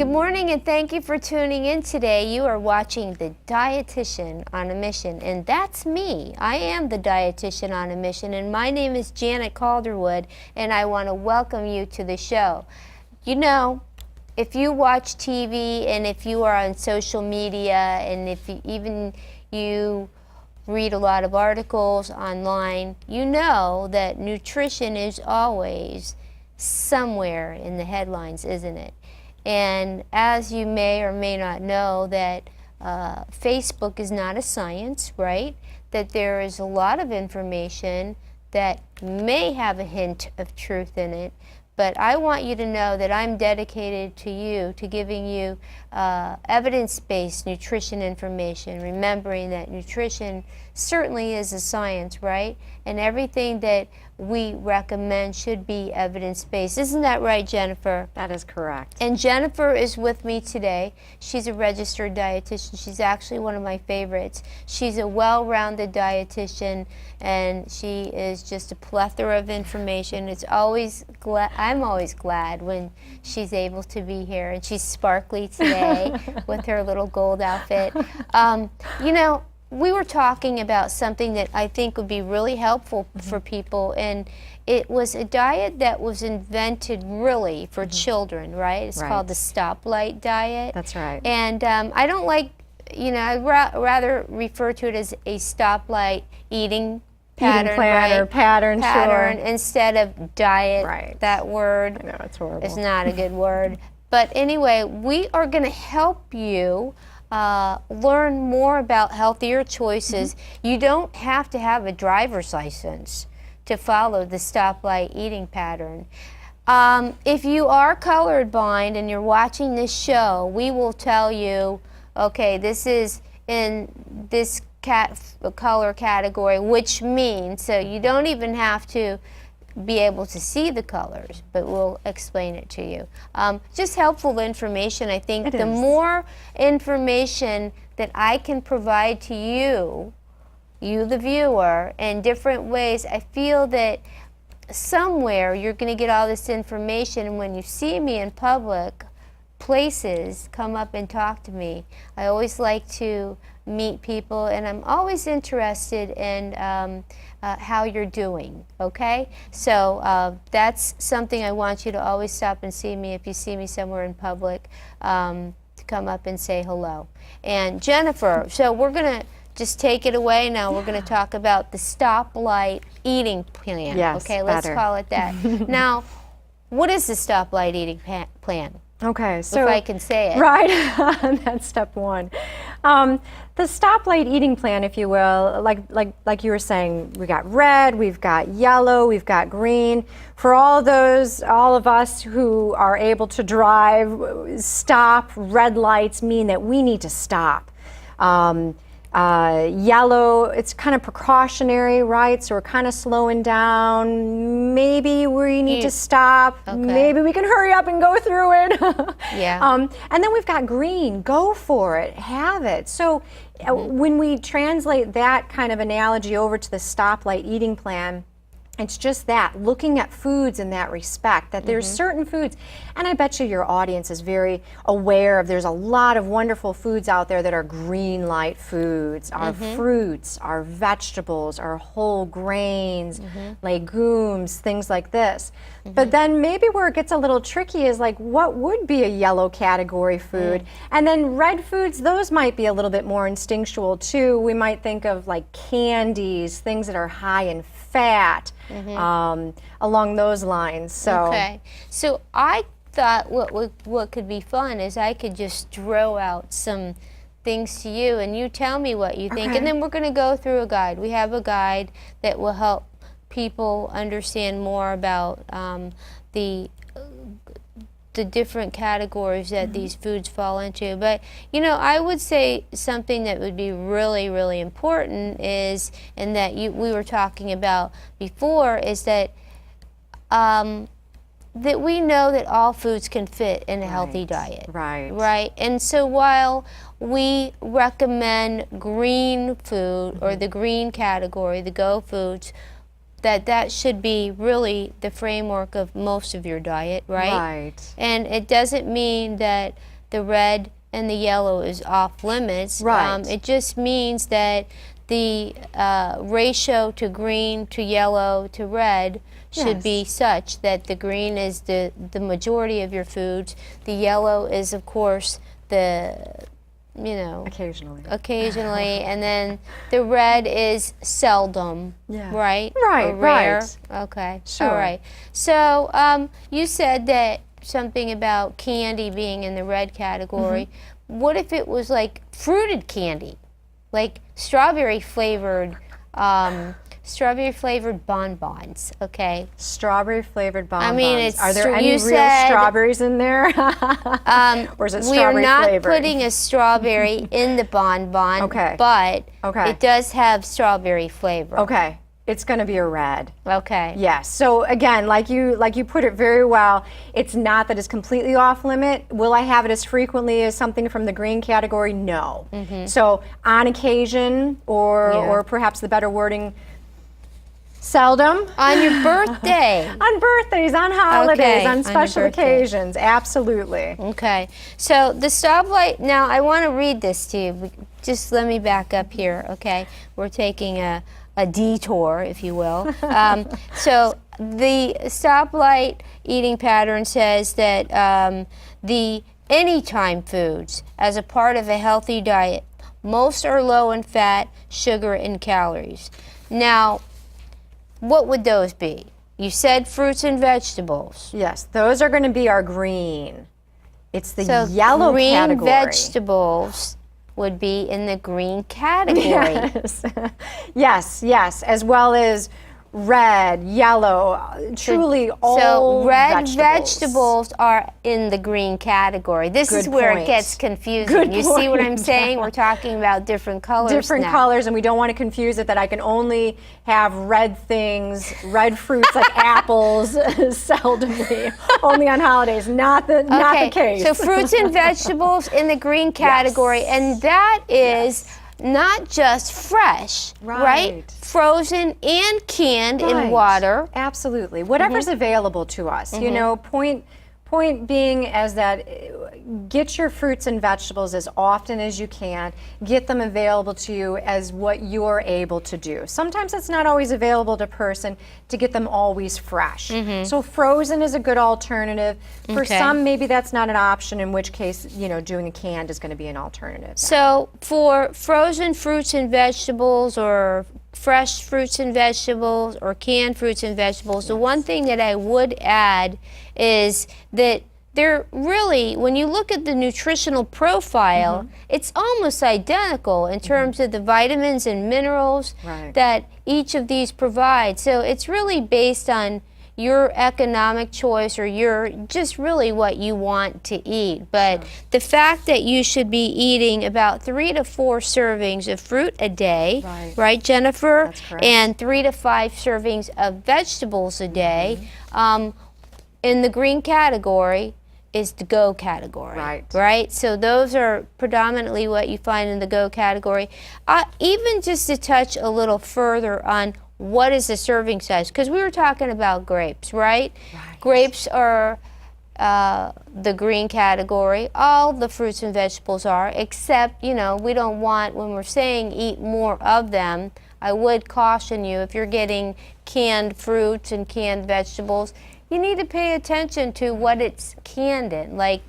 Good morning and thank you for tuning in today. You are watching The Dietitian on a Mission, and that's me. I am the Dietitian on a Mission, and my name is Janet Calderwood, and I want to welcome you to the show. You know, if you watch TV and if you are on social media and if you read a lot of articles online, you know that nutrition is always somewhere in the headlines, isn't it? And as you may or may not know, that Facebook is not a science, right? That there is a lot of information that may have a hint of truth in it, but I want you to know that I'm dedicated to you, to giving you evidence-based nutrition information, remembering that nutrition certainly is a science, right? And everything that we recommend should be evidence-based. Isn't that right, Jennifer? That is correct. And Jennifer is with me today. She's a registered dietitian. She's actually one of my favorites. She's a well-rounded dietitian, and she is just a plethora of information. I'm always glad when she's able to be here, and she's sparkly today with her little gold outfit. You know, we were talking about something that I think would be really helpful for people, and it was a diet that was invented really for children, right? It's called the stoplight diet. That's right. And I don't like, you know, I'd rather refer to it as a stoplight eating pattern, eating plan, right? or pattern, sure. Instead of diet. Right. That word I know, it's horrible. is not a good word. But anyway, we are going to help you learn more about healthier choices. You don't have to have a driver's license to follow the stoplight eating pattern. If you are colorblind and you're watching this show, we will tell you, okay, this is in this color category, which means, so you don't even have to be able to see the colors, but we'll explain it to you. Just helpful information, I think. The more information that I can provide to you the viewer, in different ways, I feel that somewhere you're going to get all this information, and when you see me in public places, come up and talk to me. I always like to meet people, and I'm always interested in how you're doing, okay? So that's something I want you to always stop and see me if you see me somewhere in public, to come up and say hello. And Jennifer, so we're going to just take it away now. We're going to talk about the stoplight eating plan. Yes, okay, let's call it that. Now, what is the stoplight eating plan? Okay, so if I can say it. Right, that's step one. The stoplight eating plan, if you will, like you were saying, we got red, we've got yellow, we've got green. For all of us who are able to drive, stop, red lights mean that we need to stop. Yellow, it's kind of precautionary, right? So we're kind of slowing down. Maybe we need to stop. Okay. Maybe we can hurry up and go through it. Yeah. And then we've got green. Go for it. Have it. So when we translate that kind of analogy over to the stoplight eating plan, it's just that, looking at foods in that respect, that there's certain foods, and I bet you your audience is very aware of, there's a lot of wonderful foods out there that are green light foods, our fruits, our vegetables, our whole grains, legumes, things like this. But then maybe where it gets a little tricky is like, what would be a yellow category food? And then red foods, those might be a little bit more instinctual too. We might think of like candies, things that are high in fat, along those lines. So okay, so I thought what could be fun is I could just throw out some things to you, and you tell me what you think, and then we're going to go through a guide. We have a guide that will help people understand more about the different categories that these foods fall into. But, you know, I would say something that would be really, really important is, and that we were talking about before, is that that we know that all foods can fit in a healthy diet. Right. Right. And so while we recommend green food or the green category, the go foods, that should be really the framework of most of your diet, right? Right. And it doesn't mean that the red and the yellow is off limits. Right. It just means that the ratio to green to yellow to red should be such that the green is the majority of your foods. The yellow is, of course, occasionally, and then the red is seldom, right? Right, or rare. right. Okay, Sure. all right. So you said that something about candy being in the red category. What if it was like fruited candy, like strawberry flavored bonbons? Okay. Strawberry flavored bonbons. I mean, it's Are there you any real said- strawberries in there? Or is it We are strawberry not flavored? putting a strawberry in the bonbon, Okay. but Okay. it does have strawberry flavor. Okay. It's going to be a red. Okay. Yes. So again, like you put it very well, it's not that it's completely off limit. Will I have it as frequently as something from the green category? No. So on occasion, or perhaps the better wording, seldom. On your birthday. On birthdays, on holidays, Okay, on on your special birthday. occasions, absolutely. Okay. So the stoplight, now I want to read this to you. Just let me back up here, okay? We're taking a detour, if you will. So the stoplight eating pattern says that the anytime foods as a part of a healthy diet, most are low in fat, sugar, and calories. Now, what would those be? You said fruits and vegetables. Yes, those are going to be our green. It's the So yellow green category. vegetables would be in the green category. Yes, as well as red, yellow, truly all So red vegetables. vegetables are in the green category. This is Good where point. it gets confusing. Good You see what I'm point. saying? We're talking about different colors Different now. colors, and we don't want to confuse it that I can only have red things, red fruits like apples, seldomly, only on holidays. Not the case. So fruits and vegetables in the green category, and that is not just fresh, right? Frozen and canned in water. Absolutely. Whatever's available to us. You know, point being as that get your fruits and vegetables as often as you can. Get them available to you as what you're able to do. Sometimes it's not always available to a person to get them always fresh. So frozen is a good alternative. For some, maybe that's not an option, in which case, you know, doing a canned is going to be an alternative. So for frozen fruits and vegetables, or fresh fruits and vegetables, or canned fruits and vegetables, the one thing that I would add is that they're really, when you look at the nutritional profile, it's almost identical in terms of the vitamins and minerals that each of these provide. So it's really based on your economic choice, or your just really what you want to eat. But the fact that you should be eating about 3 to 4 servings of fruit a day, right, Jennifer? That's correct. And 3 to 5 servings of vegetables a day. In the green category is the go category. Right? So those are predominantly what you find in the go category. Even just to touch a little further on what is the serving size, because we were talking about grapes, right? Grapes are the green category. All the fruits and vegetables are, except, you know, we don't want, when we're saying eat more of them, I would caution you, if you're getting canned fruits and canned vegetables, you need to pay attention to what it's canned in. Like,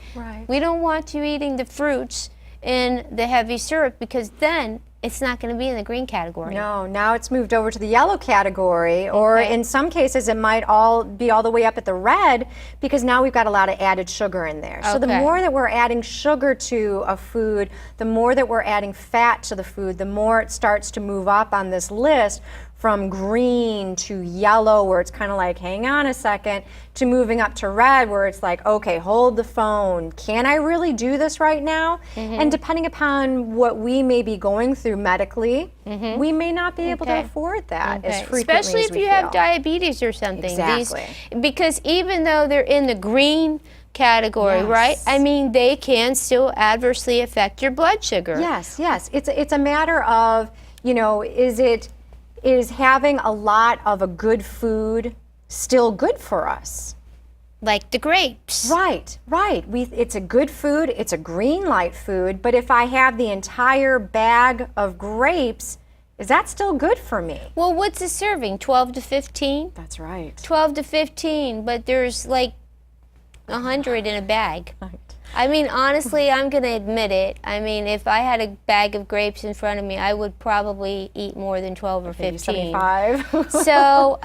we don't want you eating the fruits in the heavy syrup, because then it's not going to be in the green category. No, now it's moved over to the yellow category, or in some cases it might all be all the way up at the red, because now we've got a lot of added sugar in there. So the more that we're adding sugar to a food, the more that we're adding fat to the food, the more it starts to move up on this list from green to yellow, where it's kind of like, hang on a second, to moving up to red, where it's like, okay, hold the phone. Can I really do this right now? And depending upon what we may be going through medically, we may not be able to afford that as frequently especially as if we you feel. have diabetes or something. Exactly. Because even though they're in the green category, right? I mean, they can still adversely affect your blood sugar. Yes. It's a matter of, you know, is having a lot of a good food still good for us? like the grapes. Right, right. It's a good food, it's a green light food, but if I have the entire bag of grapes, is that still good for me? Well, what's a serving? 12 to 15? That's right. 12 to 15, but there's like 100 in a bag. Right. I mean, honestly, I'm going to admit it. I mean, if I had a bag of grapes in front of me, I would probably eat more than 12 or 15. 75. So,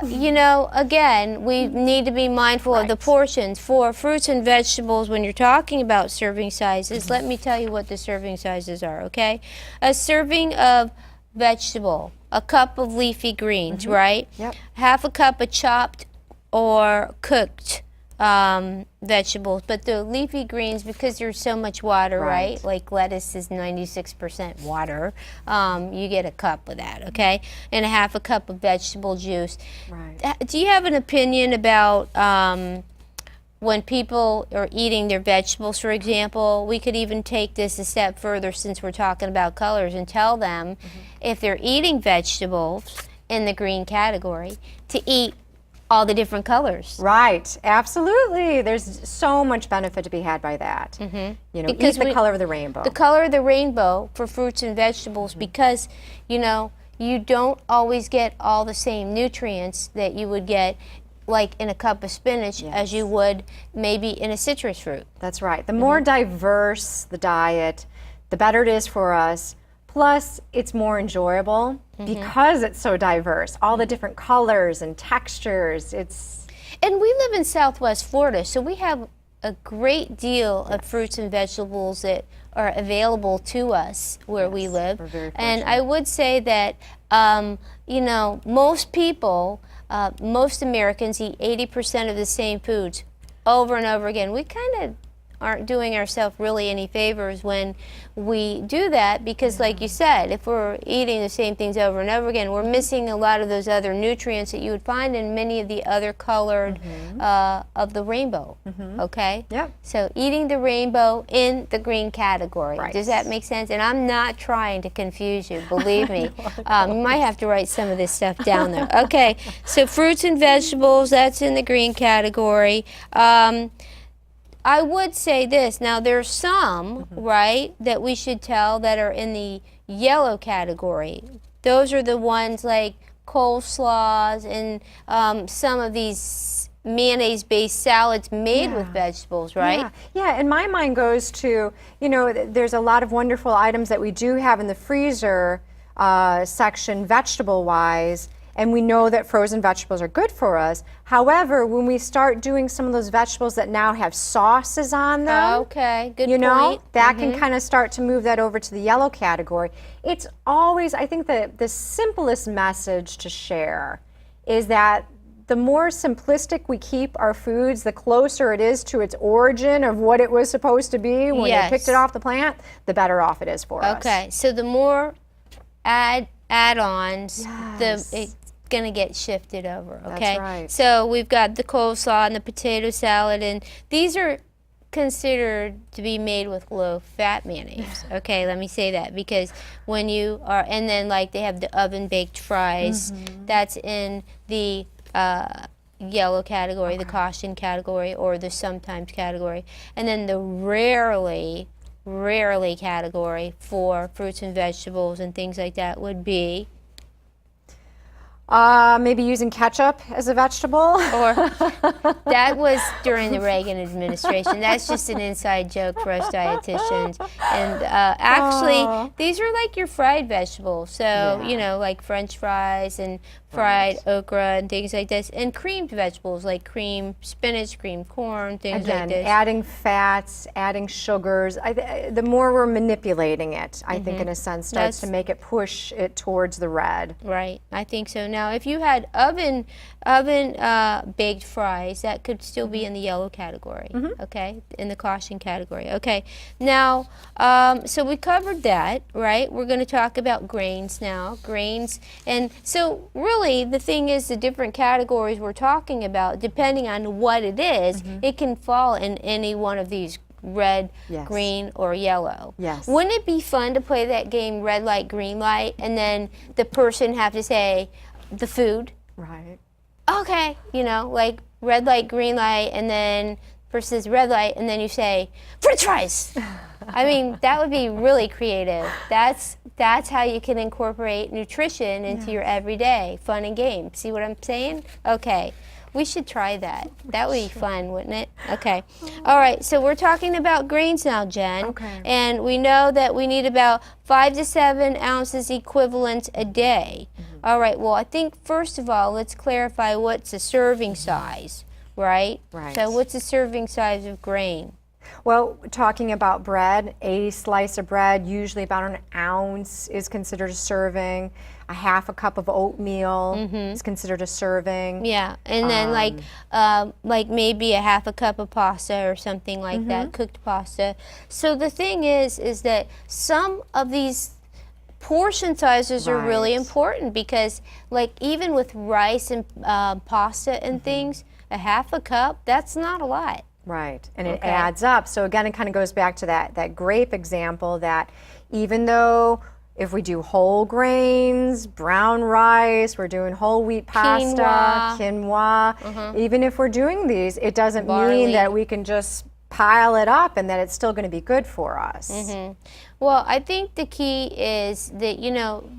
you know, again, we need to be mindful of the portions. For fruits and vegetables, when you're talking about serving sizes, let me tell you what the serving sizes are, okay? A serving of vegetable, a cup of leafy greens, right? Yep. Half a cup of chopped or cooked vegetables, but the leafy greens, because there's so much water, right? Like lettuce is 96% water. You get a cup of that, okay? And a half a cup of vegetable juice. Right. Do you have an opinion about when people are eating their vegetables, for example? We could even take this a step further since we're talking about colors and tell them if they're eating vegetables in the green category to eat all the different colors. Right, absolutely. There's so much benefit to be had by that. You know, Because eat the color of the rainbow. The color of the rainbow for fruits and vegetables, because, you know, you don't always get all the same nutrients that you would get like in a cup of spinach as you would maybe in a citrus fruit. That's right. The more diverse the diet, the better it is for us. Plus, it's more enjoyable because it's so diverse. All the different colors and textures. And we live in Southwest Florida, so we have a great deal of fruits and vegetables that are available to us where we live. We're very And fortunate. I would say that, you know, most people, most Americans eat 80% of the same foods over and over again. We kind of aren't doing ourselves really any favors when we do that, because like you said, if we're eating the same things over and over again, we're missing a lot of those other nutrients that you would find in many of the other colored of the rainbow, okay? Yep. So eating the rainbow in the green category. Right. Does that make sense? And I'm not trying to confuse you, believe me. You might have to write some of this stuff down there. Okay, so fruits and vegetables, that's in the green category. I would say this. Now, there's some, right, that we should tell that are in the yellow category. Those are the ones like coleslaws and some of these mayonnaise-based salads made with vegetables, right? Yeah, and my mind goes to, you know, there's a lot of wonderful items that we do have in the freezer section, vegetable-wise, and we know that frozen vegetables are good for us. However, when we start doing some of those vegetables that now have sauces on them, Okay, good you know, point. that can kind of start to move that over to the yellow category. It's always, I think the simplest message to share is that the more simplistic we keep our foods, the closer it is to its origin of what it was supposed to be when Yes. they picked it off the plant, the better off it is for us. Okay, so the more add-ons, Yes. it's gonna get shifted over, okay? right. So we've got the coleslaw and the potato salad, and these are considered to be made with low-fat mayonnaise. Okay, let me say that, because when you are, and then like they have the oven-baked fries, that's in the yellow category, the caution category, or the sometimes category, and then the rarely category for fruits and vegetables and things like that would be, Maybe using ketchup as a vegetable. or that was during the Reagan administration. That's just an inside joke for us dietitians. And actually, these are like your fried vegetables. So, you know, like French fries and fried okra and things like this. And creamed vegetables like cream spinach, cream corn, things Again, like this. adding fats, adding sugars. The more we're manipulating it, I think in a sense, starts to make it push it towards the red. Right, I think so. Now, if you had oven baked fries, that could still be in the yellow category. Okay, in the caution category. Okay, now, so we covered that, right? We're going to talk about grains now. Grains, and so really, the thing is, the different categories we're talking about, depending on what it is, it can fall in any one of these: red, Yes. green, or yellow. Yes. Wouldn't it be fun to play that game, red light, green light, and then the person have to say the food? Right. Okay, you know, like red light, green light, and then versus red light, and then you say French fries. I mean, that would be really creative. That's how you can incorporate nutrition into your everyday fun and game. See what I'm saying? Okay. We should try that. That would be fun, wouldn't it? Okay. All right, so we're talking about grains now, Jen. Okay. And we know that we need about 5 to 7 ounces equivalent a day. All right, well, I think first of all, let's clarify what's a serving size, right? Right. So what's a serving size of grain? Well, talking about bread, a slice of bread, usually about an ounce, is considered a serving. A half a cup of oatmeal is considered a serving. Yeah, and then like maybe a half a cup of pasta or something like that, cooked pasta. So the thing is that some of these portion sizes are really Right. important because, like, even with rice and pasta and things, a half a cup, that's not a lot. Right, and it Okay. adds up. So again, it kind of goes back to that grape example, that even though if we do whole grains, brown rice, we're doing whole wheat pasta, quinoa, even if we're doing these, it doesn't Barley. mean that we can just pile it up and that it's still going to be good for us. Well, I think the key is that, you know,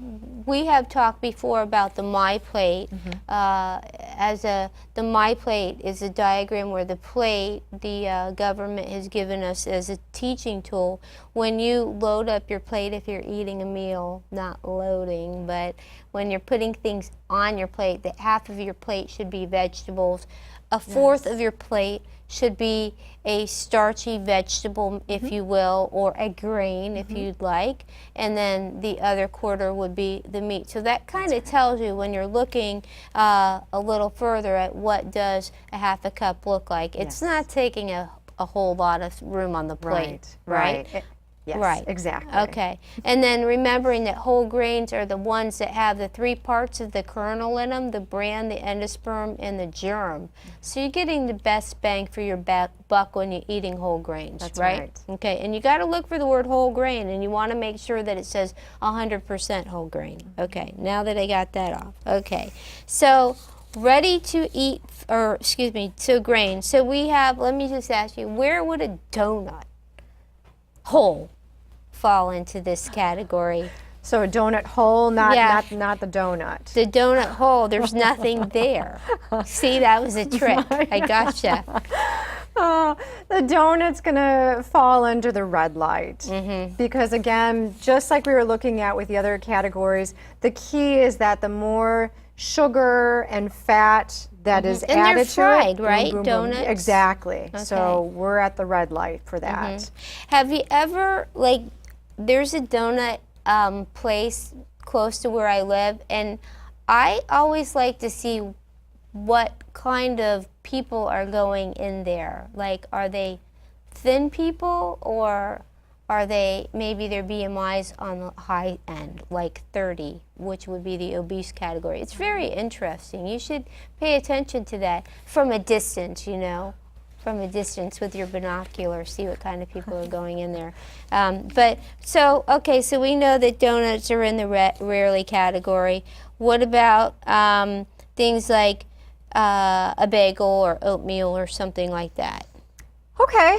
we have talked before about the My Plate. The My Plate is a diagram where the plate the government has given us as a teaching tool. When you load up your plate, if you're eating a meal, not loading, but when you're putting things on your plate, that half of your plate should be vegetables, a fourth of your plate should be a starchy vegetable, if you will, or a grain, if you'd like, and then the other quarter would be the meat. So that kind of tells you when you're looking a little further at what does a half a cup look like. It's not taking a whole lot of room on the plate, right? Yes, Right. exactly. Okay. And then remembering that whole grains are the ones that have the 3 parts of the kernel in them, the bran, the endosperm, and the germ. So you're getting the best bang for your buck when you're eating whole grains, That's right? right. Okay. And you got to look for the word whole grain, and you want to make sure that it says 100% whole grain. Okay. Now that I got that off. Okay. So ready to eat, or excuse me, so grain. So we have, let me just ask you, where would a donut whole fall into this category? So a donut whole, not Yeah. not the donut. The donut hole, there's nothing there. See, that was a trick. I gotcha. Oh, the donut's gonna fall under the red light because again, just like we were looking at with the other categories, the key is that the more sugar and fat that is And they're added fried, to it, right? boom, boom, boom. Donuts? Exactly. So we're at the red light for that. Have you ever, like, there's a donut place close to where I live, and I always like to see what kind of people are going in there. Like, are they thin people, or are they, maybe their BMI's on the high end, like 30, which would be the obese category? It's very interesting. You should pay attention to that from a distance, you know, from a distance with your binocular, see what kind of people are going in there. Okay, so we know that donuts are in the rarely category. What about things like a bagel or oatmeal or something like that? Okay.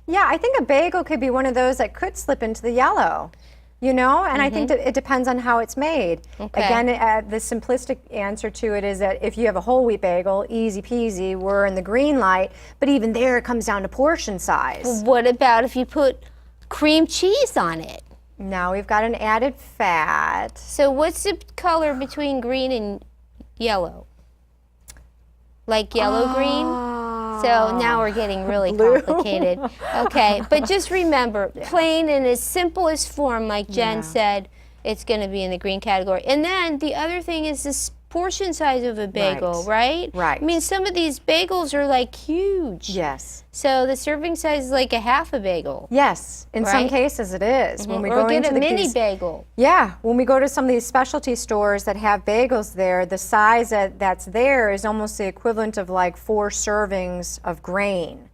Yeah, I think a bagel could be one of those that could slip into the yellow, you know? And I think that it depends on how it's made. Okay. Again, the simplistic answer to it is that if you have a whole wheat bagel, easy peasy, we're in the green light. But even there, it comes down to portion size. What about if you put cream cheese on it? Now we've got an added fat. So what's the color between green and yellow? Like yellow-green? So now we're getting really complicated. Okay, but just remember, plain in its simplest form, like Jen said, it's going to be in the green category. And then the other thing is this portion size of a bagel, right? Right. I mean, some of these bagels are like huge. Yes. So the serving size is like a half a bagel. Yes, in some Right? cases it is. When we Or go get into a mini these, bagel. yeah, when we go to some of these specialty stores that have bagels there, the size that's there is almost the equivalent of like 4 servings of grain.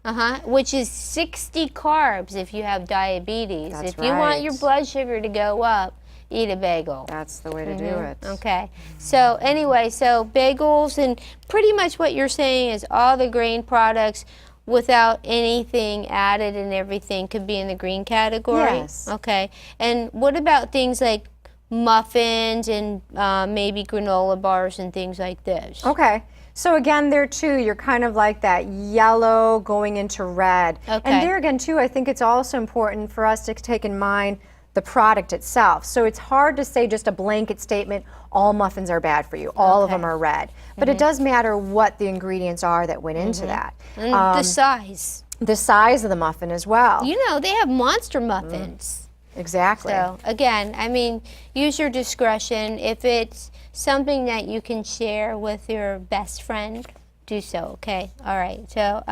Which is 60 carbs if you have diabetes. That's if you want right. your blood sugar to go up, eat a bagel. That's the way to do it. Okay. So anyway, so bagels and pretty much what you're saying is all the grain products without anything added and everything could be in the green category? Yes. Okay. And what about things like muffins and maybe granola bars and things like this? Okay. So again, there too, you're kind of like that yellow going into red. Okay. And there again too, I think it's also important for us to take in mind the product itself. So it's hard to say just a blanket statement, all muffins are bad for you, all of them are red. But it does matter what the ingredients are that went into that. And the size. The size of the muffin as well. You know, they have monster muffins. Exactly. So again, I mean, use your discretion. If it's something that you can share with your best friend, do so. Okay. All right. So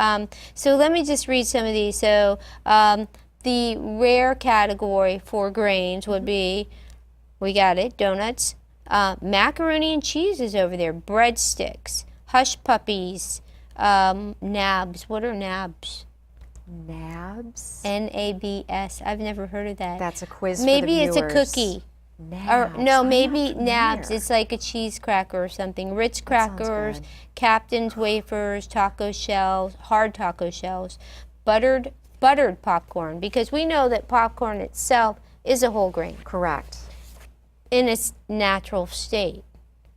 so let me just read some of these. So the rare category for grains would be, we got it, donuts, macaroni and cheese is over there, breadsticks, hush puppies, nabs. What are nabs? Nabs? N-A-B-S. I've never heard of that. That's a quiz Maybe for the viewers. it's a cookie. Nabs. Or no, I'm maybe not nabs. familiar. It's like a cheese cracker or something. Ritz sounds crackers, good. Captain's wafers, taco shells, hard taco shells, buttered popcorn, because we know that popcorn itself is a whole grain Correct. in its natural state.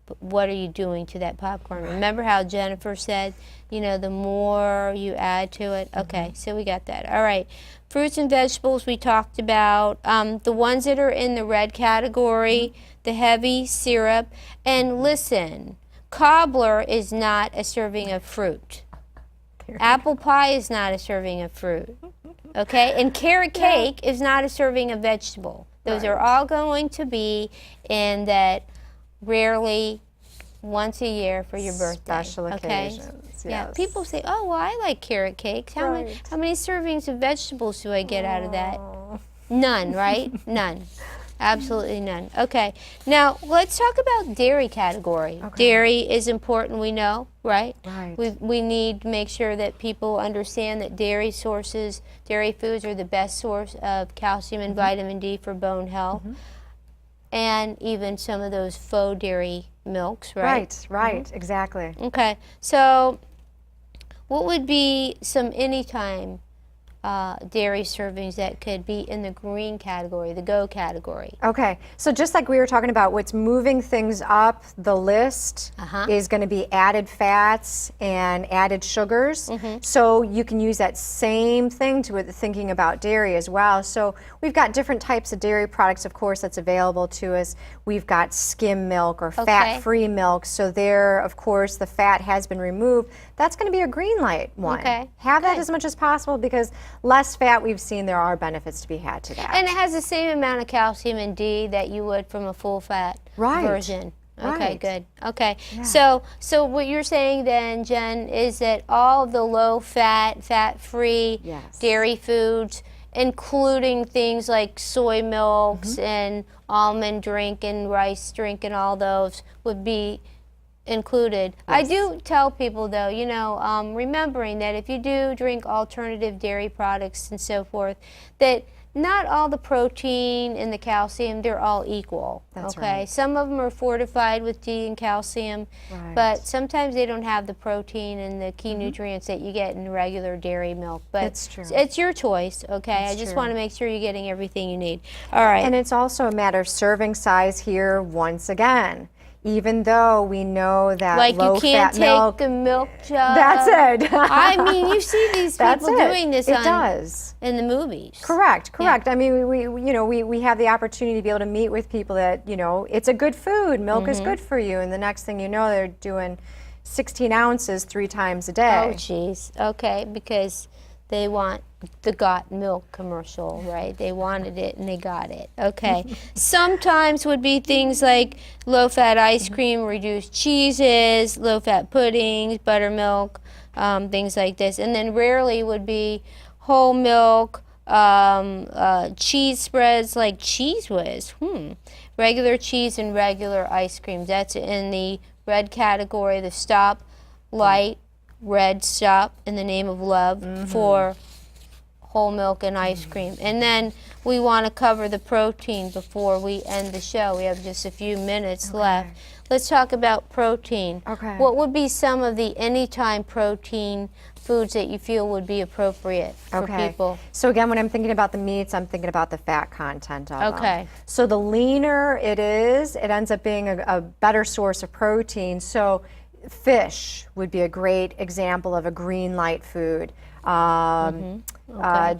But what are you doing to that popcorn? Remember how Jennifer said, you know, the more you add to it. Okay, so we got that. All right. Fruits and vegetables we talked about. The ones that are in the red category, the heavy syrup. And listen, cobbler is not a serving of fruit. Apple pie is not a serving of fruit. Okay? And carrot cake is not a serving of vegetable. Those are all going to be in that rarely once a year for your birthday. Special okay? occasions. Yeah. Yes. People say, "Oh, well, I like carrot cakes. How many servings of vegetables do I get out of that?" None, right? None. Absolutely none. Okay. Now, let's talk about dairy category. Okay. Dairy is important, we know, right? Right. We need to make sure that people understand that dairy foods are the best source of calcium and vitamin D for bone health. And even some of those faux dairy milks, right? Right, exactly. Okay. So, what would be some anytime dairy servings that could be in the green category, the go category? Okay, so just like we were talking about, what's moving things up the list is going to be added fats and added sugars. So you can use that same thing to thinking about dairy as well. So we've got different types of dairy products, of course, that's available to us. We've got skim milk or fat-free milk. So there, of course, the fat has been removed. That's going to be a green light one. Okay, Have that as much as possible, because less fat, we've seen there are benefits to be had to that. And it has the same amount of calcium and D that you would from a full fat version. Okay, Right. good. Okay, so what you're saying then, Jen, is that all of the low fat, fat-free Yes. dairy foods, including things like soy milks and almond drink and rice drink and all those, would be included. I do tell people though, you know, remembering that if you do drink alternative dairy products and so forth, that not all the protein and the calcium, they're all equal. That's okay. right. Some of them are fortified with D and calcium, Right. but sometimes they don't have the protein and the key nutrients that you get in regular dairy milk. But It's true. it's your choice, okay? I just true. want to make sure you're getting everything you need. All right. And it's also a matter of serving size here once again. Even though we know that like you can't low-fat take milk, the milk jug. that's it. I mean, you see these That's people it. doing this It does. in the movies. Correct. I mean, we have the opportunity to be able to meet with people that, you know, it's a good food. Milk is good for you. And the next thing you know, they're doing 16 ounces 3 times a day. Oh, jeez. Okay, because they want the got milk commercial, right? They wanted it and they got it. Okay. Sometimes would be things like low-fat ice cream, reduced cheeses, low-fat puddings, buttermilk, things like this. And then rarely would be whole milk, cheese spreads like Cheese Whiz. Regular cheese and regular ice cream. That's in the red category, the Stop Light Red Stop in the name of love for whole milk and ice cream. And then we want to cover the protein before we end the show. We have just a few minutes left. Let's talk about protein. Okay. What would be some of the anytime protein foods that you feel would be appropriate for people? So again, when I'm thinking about the meats, I'm thinking about the fat content of them. Okay. So the leaner it is, it ends up being a better source of protein. So fish would be a great example of a green light food.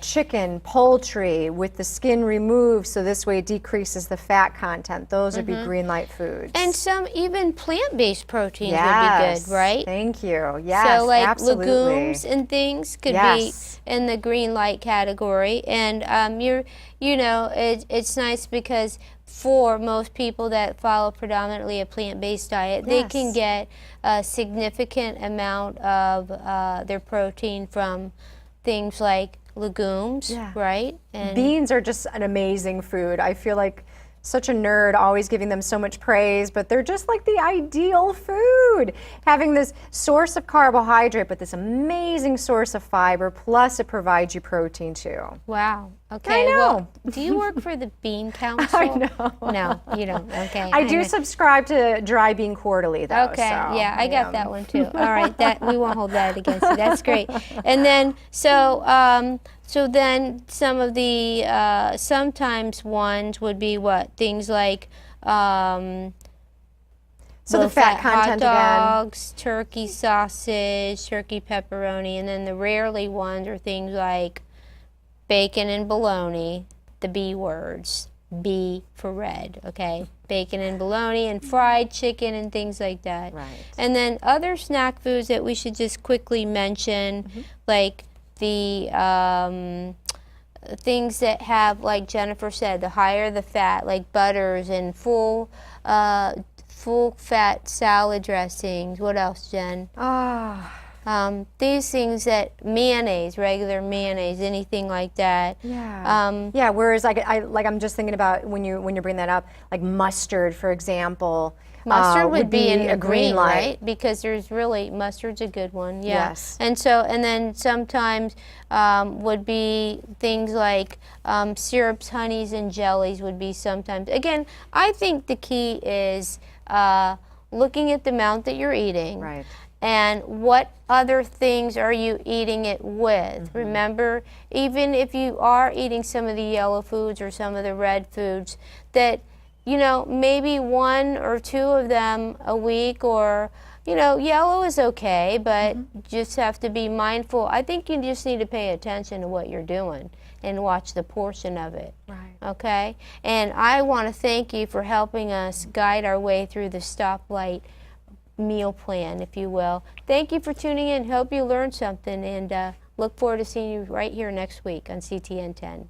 Chicken, poultry with the skin removed, so this way it decreases the fat content. Those would be green light foods. And some even plant-based proteins would be good, right? Thank you. Yes, so like absolutely. legumes and things could be in the green light category. And it's nice because for most people that follow predominantly a plant-based diet, they can get a significant amount of their protein from things like legumes, right? And beans are just an amazing food. I feel like such a nerd always giving them so much praise, but they're just like the ideal food. Having this source of carbohydrate, but this amazing source of fiber, plus it provides you protein too. Wow. Okay. I know. Well, do you work for the Bean Council? I know. No, you don't. Okay. I do subscribe to Dry Bean Quarterly though. Okay, so, yeah, I got that one too. All right, that we won't hold that against you. That's great. And then so then some of the sometimes ones would be what, things like So the fat content hot dogs, turkey sausage, turkey pepperoni, and then the rarely ones are things like bacon and bologna, the B words. B for red, okay? Bacon and bologna and fried chicken and things like that. Right. And then other snack foods that we should just quickly mention, like the things that have, like Jennifer said, the higher the fat, like butters and full fat salad dressings. What else, Jen? These things that mayonnaise, regular mayonnaise, anything like that. Yeah. Whereas I'm just thinking about when you bring that up, like mustard, for example. Mustard would be in a the green, right? Because there's really, mustard's a good one, yeah. Yes. And then sometimes would be things like syrups, honeys, and jellies would be sometimes. Again, I think the key is looking at the amount that you're eating. Right. And what other things are you eating it with? Remember, even if you are eating some of the yellow foods or some of the red foods, that maybe one or two of them a week, or yellow is okay, but just have to be mindful. I think you just need to pay attention to what you're doing and watch the portion of it. Right. Okay? And I want to thank you for helping us guide our way through the stoplight meal plan, if you will. Thank you for tuning in. Hope you learned something, and look forward to seeing you right here next week on CTN 10.